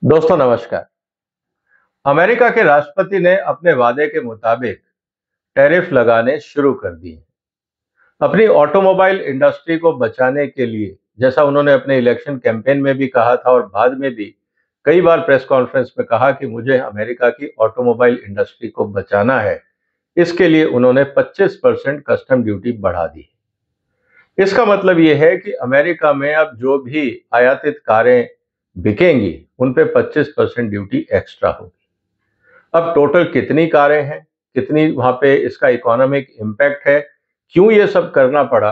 दोस्तों नमस्कार। अमेरिका के राष्ट्रपति ने अपने वादे के मुताबिक टैरिफ लगाने शुरू कर दिए। अपनी ऑटोमोबाइल इंडस्ट्री को बचाने के लिए, जैसा उन्होंने अपने इलेक्शन कैंपेन में भी कहा था और बाद में भी कई बार प्रेस कॉन्फ्रेंस में कहा कि मुझे अमेरिका की ऑटोमोबाइल इंडस्ट्री को बचाना है। इसके लिए उन्होंने 25% कस्टम ड्यूटी बढ़ा दी। इसका मतलब ये है कि अमेरिका में अब जो भी आयातित कारें बिकेंगी, उन पे 25% ड्यूटी एक्स्ट्रा होगी। अब टोटल कितनी कारें हैं, कितनी वहां पे इसका इकोनॉमिक इम्पैक्ट है, क्यों ये सब करना पड़ा,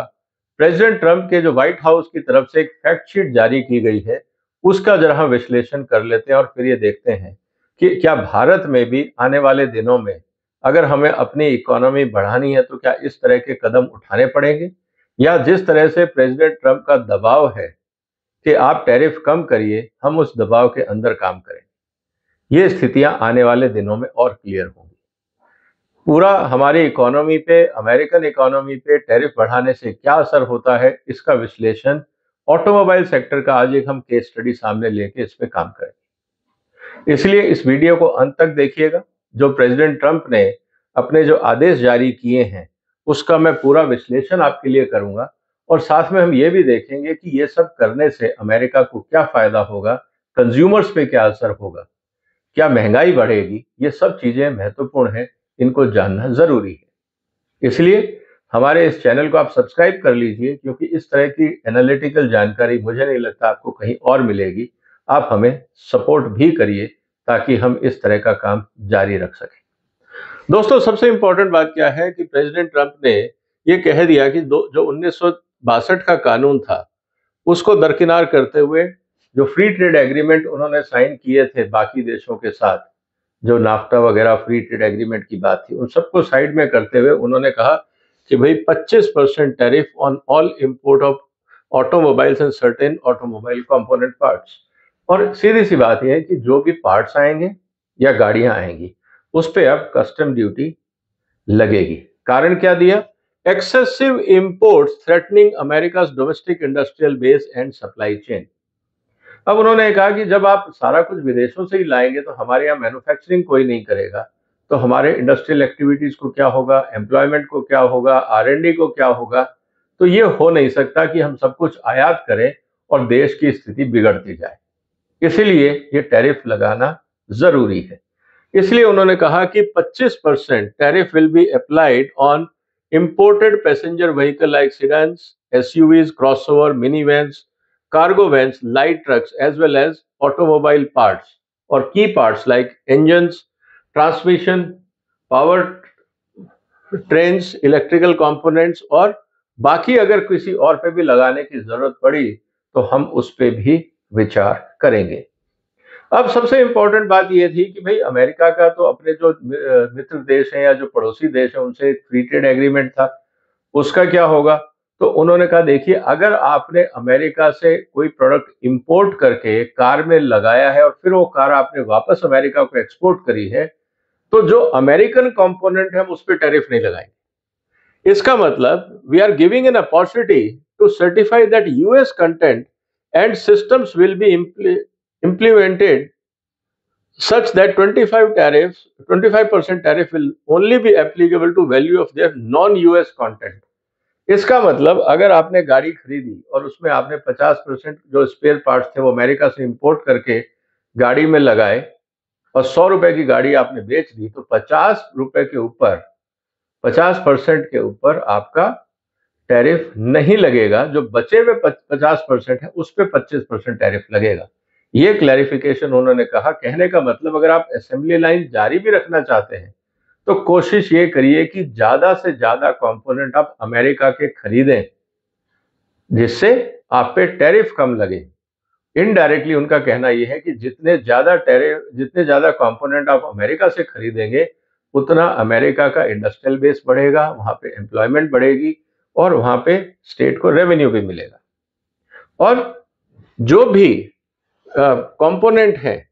प्रेसिडेंट ट्रंप के जो व्हाइट हाउस की तरफ से एक फैक्ट शीट जारी की गई है, उसका जरा हम विश्लेषण कर लेते हैं और फिर ये देखते हैं कि क्या भारत में भी आने वाले दिनों में अगर हमें अपनी इकोनॉमी बढ़ानी है तो क्या इस तरह के कदम उठाने पड़ेंगे, या जिस तरह से प्रेसिडेंट ट्रंप का दबाव है कि आप टैरिफ कम करिए, हम उस दबाव के अंदर काम करें। ये स्थितियां आने वाले दिनों में और क्लियर होंगी। पूरा हमारी इकोनॉमी पे, अमेरिकन इकोनॉमी पे टैरिफ बढ़ाने से क्या असर होता है, इसका विश्लेषण ऑटोमोबाइल सेक्टर का आज एक हम केस स्टडी सामने लेके इस पे काम करेंगे। इसलिए इस वीडियो को अंत तक देखिएगा। जो प्रेसिडेंट ट्रंप ने अपने जो आदेश जारी किए हैं, उसका मैं पूरा विश्लेषण आपके लिए करूंगा और साथ में हम ये भी देखेंगे कि ये सब करने से अमेरिका को क्या फायदा होगा, कंज्यूमर्स पे क्या असर होगा, क्या महंगाई बढ़ेगी। ये सब चीजें महत्वपूर्ण हैं, इनको जानना जरूरी है। इसलिए हमारे इस चैनल को आप सब्सक्राइब कर लीजिए, क्योंकि इस तरह की एनालिटिकल जानकारी मुझे नहीं लगता आपको कहीं और मिलेगी। आप हमें सपोर्ट भी करिए ताकि हम इस तरह का काम जारी रख सकें। दोस्तों, सबसे इंपॉर्टेंट बात क्या है कि प्रेसिडेंट ट्रंप ने ये कह दिया कि जो 1962 का कानून था, उसको दरकिनार करते हुए जो फ्री ट्रेड एग्रीमेंट उन्होंने साइन किए थे बाकी देशों के साथ, जो नाफ्टा वगैरह फ्री ट्रेड एग्रीमेंट की बात थी, उन सबको साइड में करते हुए उन्होंने कहा कि भाई 25% tariff on all import of automobiles and certain automobile component parts. और सीधी सी बात यह है कि जो भी पार्ट्स आएंगे या गाड़ियां आएंगी, उस पर अब कस्टम ड्यूटी लगेगी। कारण क्या दिया? Excessive imports threatening America's domestic industrial base and supply chain. अब उन्होंने कहा कि जब आप सारा कुछ विदेशों से ही लाएंगे तो हमारे यहाँ मैन्युफैक्चरिंग कोई नहीं करेगा, तो हमारे इंडस्ट्रियल एक्टिविटीज को क्या होगा, एम्प्लॉयमेंट को क्या होगा, R&D को क्या होगा। तो ये हो नहीं सकता कि हम सब कुछ आयात करें और देश की स्थिति बिगड़ती जाए। इसीलिए ये टैरिफ लगाना जरूरी है। इसलिए उन्होंने कहा कि 25% tariff will be applied on imported passenger vehicle like sedans, SUVs, crossover, mini vans, cargo vans, light trucks, as well as automobile parts or key parts like engines, transmission, power trains, electrical components, और बाकी अगर किसी और पे भी लगाने की जरूरत पड़ी तो हम उस पे भी विचार करेंगे। अब सबसे इंपॉर्टेंट बात यह थी कि भाई अमेरिका का तो अपने जो मित्र देश हैं या जो पड़ोसी देश हैं उनसे एक फ्री ट्रेड एग्रीमेंट था, उसका क्या होगा? तो उन्होंने कहा देखिए, अगर आपने अमेरिका से कोई प्रोडक्ट इंपोर्ट करके कार में लगाया है और फिर वो कार आपने वापस अमेरिका को एक्सपोर्ट करी है, तो जो अमेरिकन कंपोनेंट है उस पर टैरिफ नहीं लगाएंगे। इसका मतलब we are giving an opportunity to certify that US content and systems will be implemented such that 25% tariff will only be applicable to value of their non-US content। इसका मतलब अगर आपने गाड़ी खरीदी और उसमें आपने 50% जो स्पेयर पार्ट्स थे वो अमेरिका से इंपोर्ट करके गाड़ी में लगाए और 100 रुपए की गाड़ी आपने बेच दी, तो 50 रुपए के ऊपर, 50% के ऊपर आपका टैरिफ नहीं लगेगा। जो बचे हुए 50% है उस पर 25% टैरिफ लगेगा। ये क्लैरिफिकेशन उन्होंने कहा। कहने का मतलब अगर आप असेंबली लाइन जारी भी रखना चाहते हैं तो कोशिश ये करिए कि ज्यादा से ज्यादा कंपोनेंट आप अमेरिका के खरीदें, जिससे आप पे टैरिफ कम लगे। इनडायरेक्टली उनका कहना यह है कि जितने ज्यादा कंपोनेंट आप अमेरिका से खरीदेंगे, उतना अमेरिका का इंडस्ट्रियल बेस बढ़ेगा, वहां पे एम्प्लॉयमेंट बढ़ेगी और वहां पे स्टेट को रेवेन्यू भी मिलेगा। और जो भी कंपोनेंट है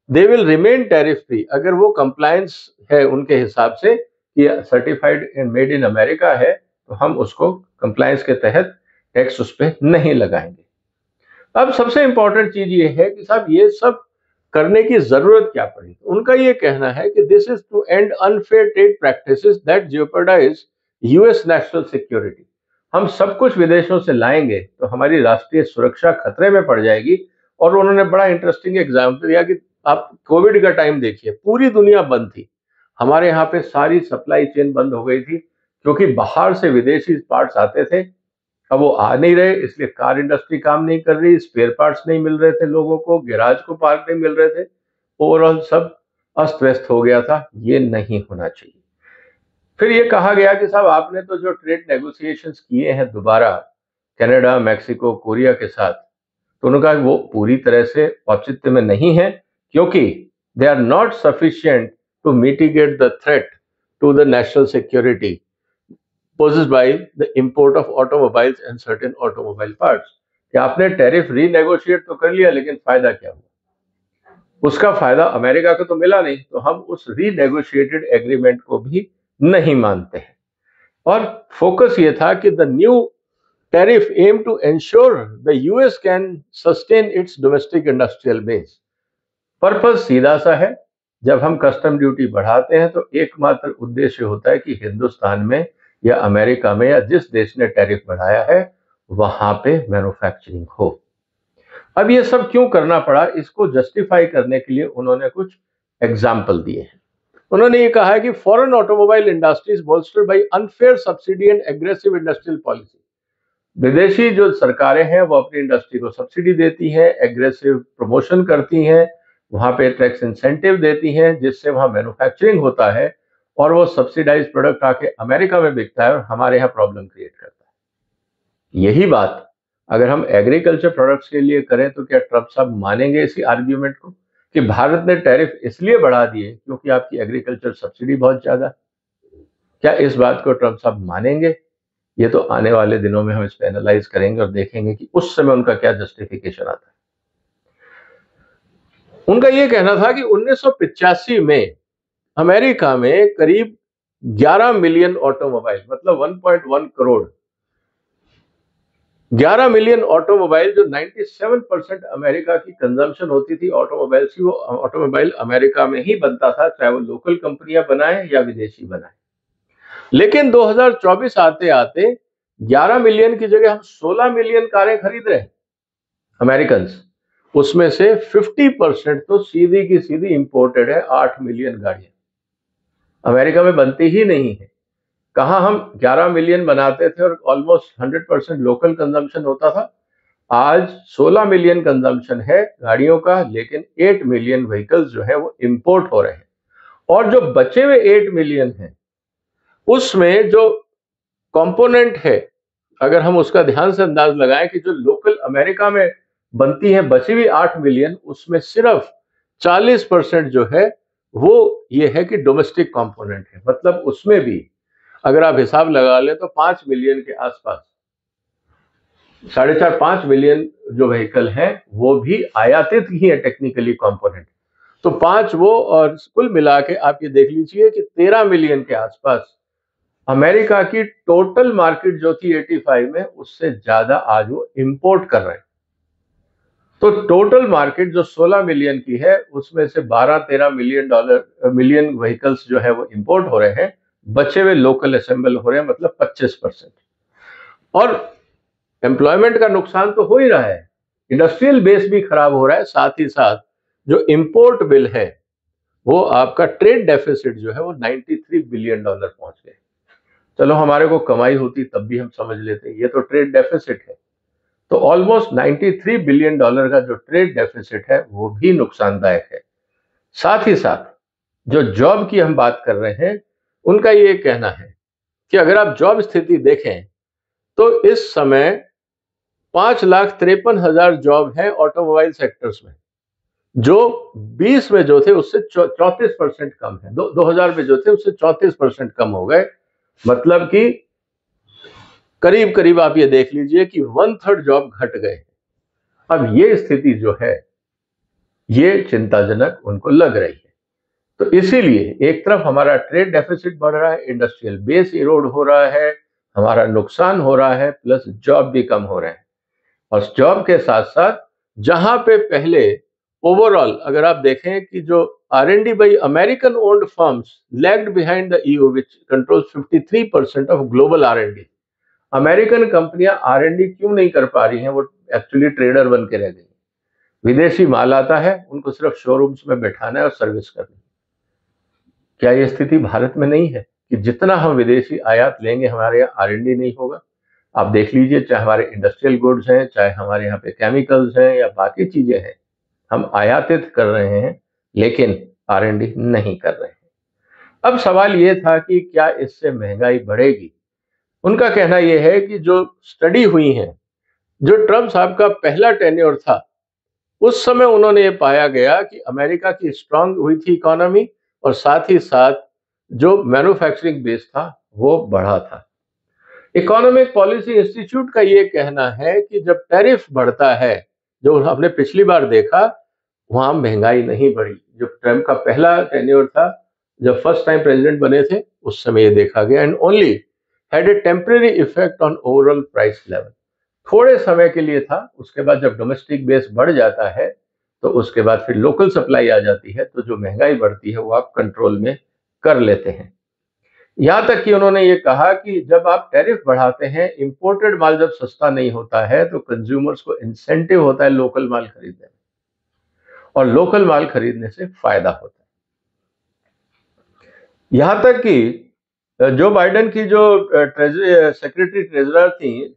they will remain tariff free, अगर वो कंप्लायंस है उनके हिसाब से कि certified and made in America है, तो हम उसको कंप्लायंस के तहत टैक्स उस पर नहीं लगाएंगे। अब सबसे इंपॉर्टेंट चीज ये है कि साहब ये सब करने की जरूरत क्या पड़ी? उनका ये कहना है कि this is to end unfair trade practices that jeopardize US national security. हम सब कुछ विदेशों से लाएंगे तो हमारी राष्ट्रीय सुरक्षा खतरे में पड़ जाएगी। और उन्होंने बड़ा इंटरेस्टिंग एग्जाम्पल दिया कि आप कोविड का टाइम देखिए, पूरी दुनिया बंद थी, हमारे यहाँ पे सारी सप्लाई चेन बंद हो गई थी क्योंकि बाहर से विदेशी पार्ट्स आते थे। अब वो आ नहीं रहे, इसलिए कार इंडस्ट्री काम नहीं कर रही, स्पेयर पार्ट्स नहीं मिल रहे थे लोगों को, गैराज को पार्ट नहीं मिल रहे थे, ओवरऑल सब अस्त व्यस्त हो गया था। ये नहीं होना चाहिए। फिर ये कहा गया कि साहब आपने तो जो ट्रेड नेगोशिएशंस किए हैं दोबारा कनाडा, मैक्सिको, कोरिया के साथ, तो उन्होंने कहा वो पूरी तरह से औचित्य में नहीं है क्योंकि they are not sufficient to mitigate the threat to the national security posed by the import of automobiles and certain automobile parts। कि आपने टैरिफ रीनेगोशिएट तो कर लिया, लेकिन फायदा क्या हुआ? उसका फायदा अमेरिका को तो मिला नहीं, तो हम उस रीनेगोशिएटेड एग्रीमेंट को भी नहीं मानते हैं। और फोकस ये था कि the new tariff aim to ensure the US can sustain its domestic industrial base। Purpose सीधा सा है, जब हम कस्टम ड्यूटी बढ़ाते हैं तो एकमात्र उद्देश्य होता है कि हिंदुस्तान में या अमेरिका में या जिस देश ने टैरिफ बढ़ाया है वहां पे मैन्युफैक्चरिंग हो। अब ये सब क्यों करना पड़ा, इसको जस्टिफाई करने के लिए उन्होंने कुछ एग्जाम्पल दिए हैं। उन्होंने ये कहा है कि foreign automobile industries bolstered by unfair subsidy and aggressive industrial policy. विदेशी जो सरकारें हैं वो अपनी इंडस्ट्री को सब्सिडी देती हैं, एग्रेसिव प्रमोशन करती हैं, वहां पे टैक्स इंसेंटिव देती हैं, जिससे वहां मैन्युफैक्चरिंग होता है और वो सब्सिडाइज प्रोडक्ट आके अमेरिका में बिकता है और हमारे यहाँ प्रॉब्लम क्रिएट करता है। यही बात अगर हम एग्रीकल्चर प्रोडक्ट्स के लिए करें तो क्या ट्रम्प साहब मानेंगे इसी आर्ग्यूमेंट को कि भारत ने टैरिफ इसलिए बढ़ा दिए क्योंकि आपकी एग्रीकल्चर सब्सिडी बहुत ज्यादा? क्या इस बात को ट्रम्प साहब मानेंगे? ये तो आने वाले दिनों में हम इस पे एनालाइज करेंगे और देखेंगे कि उस समय उनका क्या जस्टिफिकेशन आता है। उनका ये कहना था कि 1985 में अमेरिका में करीब 11 मिलियन ऑटोमोबाइल, मतलब 1.1 करोड़, 11 मिलियन ऑटोमोबाइल, जो 97% अमेरिका की कंजम्पशन होती थी ऑटोमोबाइल्स की, वो ऑटोमोबाइल अमेरिका में ही बनता था, चाहे वो लोकल कंपनियां बनाएं या विदेशी बनाएं। लेकिन 2024 आते आते 11 मिलियन की जगह हम 16 मिलियन कारें खरीद रहे हैं अमेरिकन। उसमें से 50% तो सीधी की सीधी इंपोर्टेड है। 8 मिलियन गाड़ियां अमेरिका में बनती ही नहीं है। कहां हम 11 मिलियन बनाते थे और ऑलमोस्ट 100% लोकल कंजम्पशन होता था। आज 16 मिलियन कंजम्पशन है गाड़ियों का, लेकिन 8 मिलियन व्हीकल्स जो है वो इंपोर्ट हो रहे हैं। और जो बचे हुए 8 मिलियन है उसमें जो कंपोनेंट है, अगर हम उसका ध्यान से अंदाज लगाएं कि जो लोकल अमेरिका में बनती है बची हुई 8 मिलियन, उसमें सिर्फ 40% जो है वो ये है कि डोमेस्टिक कंपोनेंट है। मतलब उसमें भी अगर आप हिसाब लगा लें तो 5 मिलियन के आसपास, 4.5-5 मिलियन जो व्हीकल है वो भी आयातित ही है टेक्निकली कंपोनेंट। तो 5 वो, और कुल मिला के आप ये देख लीजिए कि 13 मिलियन के आसपास अमेरिका की टोटल मार्केट जो थी 85 में, उससे ज्यादा आज वो इंपोर्ट कर रहे हैं। तो टोटल मार्केट जो 16 मिलियन की है उसमें से 12-13 मिलियन व्हीकल्स जो है वो इंपोर्ट हो रहे हैं, बचे हुए लोकल असेंबल हो रहे हैं, मतलब 25%। और एम्प्लॉयमेंट का नुकसान तो हो ही रहा है, इंडस्ट्रियल बेस भी खराब हो रहा है, साथ ही साथ जो इंपोर्ट बिल है वो आपका ट्रेड डेफिसिट जो है वो $93 बिलियन पहुंच गए। चलो हमारे को कमाई होती तब भी हम समझ लेते, ये तो ट्रेड डेफिसिट है। तो ऑलमोस्ट $93 बिलियन का जो ट्रेड डेफिसिट है वो भी नुकसानदायक है। साथ ही साथ जो जॉब की हम बात कर रहे हैं, उनका ये कहना है कि अगर आप जॉब स्थिति देखें तो इस समय 5,53,000 जॉब है ऑटोमोबाइल सेक्टर्स में, जो 20 में जो थे उससे 34% कम है। 2000 में जो थे उससे 34% कम हो गए। मतलब कि करीब करीब आप ये देख लीजिए कि 1/3 जॉब घट गए। अब ये स्थिति जो है ये चिंताजनक उनको लग रही है। तो इसीलिए एक तरफ हमारा ट्रेड डेफिसिट बढ़ रहा है, इंडस्ट्रियल बेस इरोड हो रहा है, हमारा नुकसान हो रहा है, प्लस जॉब भी कम हो रहे हैं। और जॉब के साथ साथ जहां पे पहले ओवरऑल अगर आप देखें कि जो R&D by American owned firms lagged behind the EU which controls 53% of global R&D। American कंपनियां R&D क्यों नहीं कर पा रही हैं? वो एक्चुअली ट्रेडर बन के रह गई। विदेशी माल आता है, उनको सिर्फ शोरूम्स में बैठाना है और सर्विस करनी। क्या ये स्थिति भारत में नहीं है कि जितना हम विदेशी आयात लेंगे हमारे यहाँ R&D नहीं होगा? आप देख लीजिए, चाहे हमारे इंडस्ट्रियल गुड्स हैं, चाहे हमारे यहाँ पे केमिकल्स हैं या बाकी चीजें हैं, हम आयातित कर रहे हैं लेकिन R&D नहीं कर रहे हैं। अब सवाल ये था कि क्या इससे महंगाई बढ़ेगी? उनका कहना यह है कि जो स्टडी हुई है, जो ट्रम्प साहब का पहला टेन्योर था, उस समय उन्होंने ये पाया गया कि अमेरिका की स्ट्रांग हुई थी इकोनॉमी और साथ ही साथ जो मैन्युफैक्चरिंग बेस था वो बढ़ा था। इकोनॉमिक पॉलिसी इंस्टीट्यूट का ये कहना है कि जब टैरिफ बढ़ता है, जो हमने पिछली बार देखा, वहां महंगाई नहीं बढ़ी। जो ट्रम्प का पहला टेन्योर था, जब फर्स्ट टाइम प्रेसिडेंट बने थे, उस समय ये देखा गया and only had a temporary effect on overall price level. थोड़े समय के लिए था, उसके बाद जब डोमेस्टिक बेस बढ़ जाता है तो उसके बाद फिर लोकल सप्लाई आ जाती है, तो जो महंगाई बढ़ती है वो आप कंट्रोल में कर लेते हैं। यहां तक कि उन्होंने ये कहा कि जब आप टैरिफ बढ़ाते हैं, इंपोर्टेड माल जब सस्ता नहीं होता है तो कंज्यूमर्स को इंसेंटिव होता है लोकल माल खरीदने में, और लोकल माल खरीदने से फायदा होता है। यहां तक कि जो बाइडेन की जो सेक्रेटरी ट्रेजरर थी,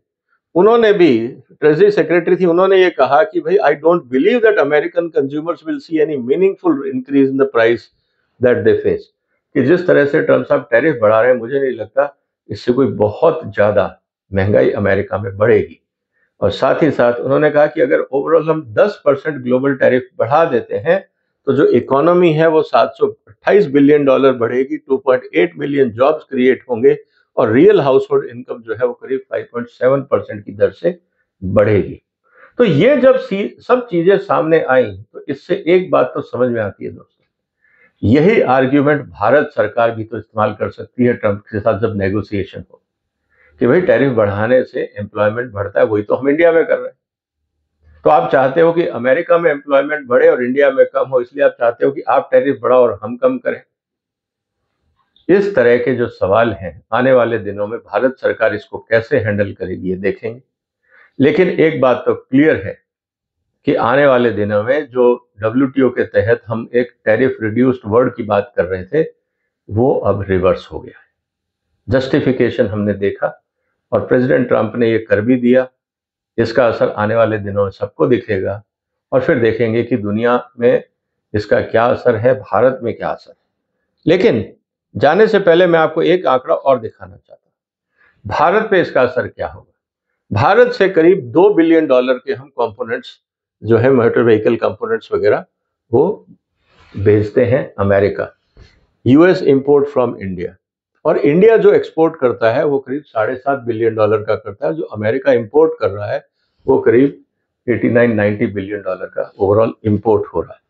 उन्होंने भी ट्रेजरी सेक्रेटरी थी, उन्होंने ये कहा कि भाई I don't believe that American consumers will see any meaningful increase in the price that they face. कि जिस तरह से ट्रम्प साहब टैरिफ बढ़ा रहे हैं, मुझे नहीं लगता इससे कोई बहुत ज्यादा महंगाई अमेरिका में बढ़ेगी। और साथ ही साथ उन्होंने कहा कि अगर ओवरऑल हम 10% ग्लोबल टैरिफ बढ़ा देते हैं तो जो इकोनॉमी है वो $728 बिलियन बढ़ेगी, 2.8 मिलियन जॉब्स क्रिएट होंगे और रियल हाउस होल्ड इनकम जो है वो करीब 5.7% की दर से बढ़ेगी। तो ये जब सब चीजें सामने आई तो इससे एक बात तो समझ में आती है दोस्तों, यही आर्ग्यूमेंट भारत सरकार भी तो इस्तेमाल कर सकती है ट्रंप के साथ जब नेगोशिएशन हो, कि भाई टैरिफ बढ़ाने से एम्प्लॉयमेंट बढ़ता है, वही तो हम इंडिया में कर रहे हैं। तो आप चाहते हो कि अमेरिका में एम्प्लॉयमेंट बढ़े और इंडिया में कम हो, इसलिए आप चाहते हो कि आप टैरिफ बढ़ाओ और हम कम करें। इस तरह के जो सवाल हैं, आने वाले दिनों में भारत सरकार इसको कैसे हैंडल करेगी ये देखेंगे। लेकिन एक बात तो क्लियर है कि आने वाले दिनों में जो WTO के तहत हम एक टैरिफ रिड्यूस्ड वर्ल्ड की बात कर रहे थे, वो अब रिवर्स हो गया है। जस्टिफिकेशन हमने देखा और प्रेसिडेंट ट्रंप ने ये कर भी दिया। इसका असर आने वाले दिनों में सबको दिखेगा और फिर देखेंगे कि दुनिया में इसका क्या असर है, भारत में क्या असर है। लेकिन जाने से पहले मैं आपको एक आंकड़ा और दिखाना चाहता हूं, भारत पे इसका असर क्या होगा। भारत से करीब $2 बिलियन के हम कंपोनेंट्स जो है, मोटर व्हीकल कंपोनेंट्स वगैरह, वो भेजते हैं America. US import from India, और इंडिया जो एक्सपोर्ट करता है वो करीब $7.5 बिलियन का करता है। जो अमेरिका इंपोर्ट कर रहा है वो करीब 89-90 बिलियन का ओवरऑल इंपोर्ट हो रहा है।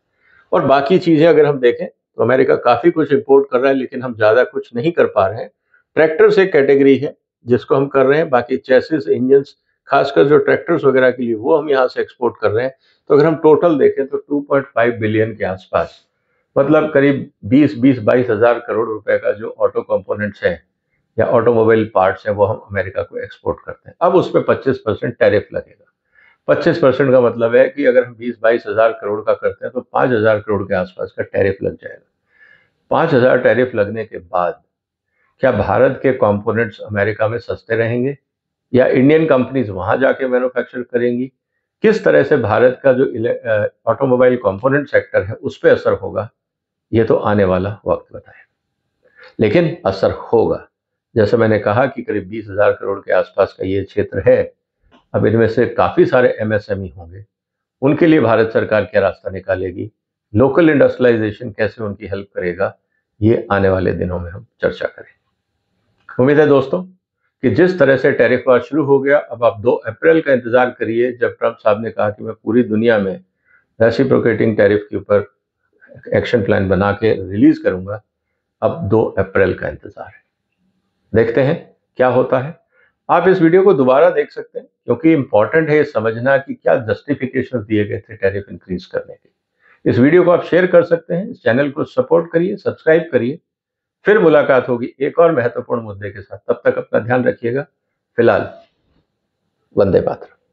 और बाकी चीजें अगर हम देखें तो अमेरिका काफी कुछ इंपोर्ट कर रहा है, लेकिन हम ज्यादा कुछ नहीं कर पा रहे हैं। ट्रैक्टर्स एक कैटेगरी है जिसको हम कर रहे हैं, बाकी चेसिस, इंजन, खासकर जो ट्रैक्टर्स वगैरह के लिए, वो हम यहाँ से एक्सपोर्ट कर रहे हैं। तो अगर हम टोटल देखें तो 2.5 बिलियन के आसपास, मतलब करीब 20-22 हजार करोड़ रुपए का जो ऑटो कंपोनेंट्स है या ऑटोमोबाइल पार्ट्स है, वो हम अमेरिका को एक्सपोर्ट करते हैं। अब उस पर 25% टैरिफ लगेगा। 25% का मतलब है कि अगर हम 20-22 हजार करोड़ का करते हैं तो 5,000 करोड़ के आसपास का टैरिफ लग जाएगा। 5,000 टैरिफ लगने के बाद क्या भारत के कंपोनेंट्स अमेरिका में सस्ते रहेंगे या इंडियन कंपनीज वहां जाके मैन्युफैक्चर करेंगी? किस तरह से भारत का जो ऑटोमोबाइल कंपोनेंट सेक्टर है उस पर असर होगा, ये तो आने वाला वक्त बताएगा। लेकिन असर होगा। जैसे मैंने कहा कि करीब 20,000 करोड़ के आसपास का ये क्षेत्र है। अब इनमें से काफी सारे MSME होंगे, उनके लिए भारत सरकार क्या रास्ता निकालेगी, लोकल इंडस्ट्रियलाइजेशन कैसे उनकी हेल्प करेगा, ये आने वाले दिनों में हम चर्चा करें। उम्मीद है दोस्तों कि जिस तरह से टैरिफ वार शुरू हो गया, अब आप 2 अप्रैल का इंतजार करिए जब ट्रंप साहब ने कहा कि मैं पूरी दुनिया में रेसिप्रोकेटिंग टैरिफ के ऊपर एक्शन प्लान बना के रिलीज करूंगा। अब 2 अप्रैल का इंतजार है, देखते हैं क्या होता है। आप इस वीडियो को दोबारा देख सकते हैं क्योंकि इंपॉर्टेंट है ये समझना कि क्या जस्टिफिकेशन दिए गए थे टैरिफ इंक्रीज करने के। इस वीडियो को आप शेयर कर सकते हैं, इस चैनल को सपोर्ट करिए, सब्सक्राइब करिए। फिर मुलाकात होगी एक और महत्वपूर्ण मुद्दे के साथ। तब तक अपना ध्यान रखिएगा। फिलहाल वंदे मातरम।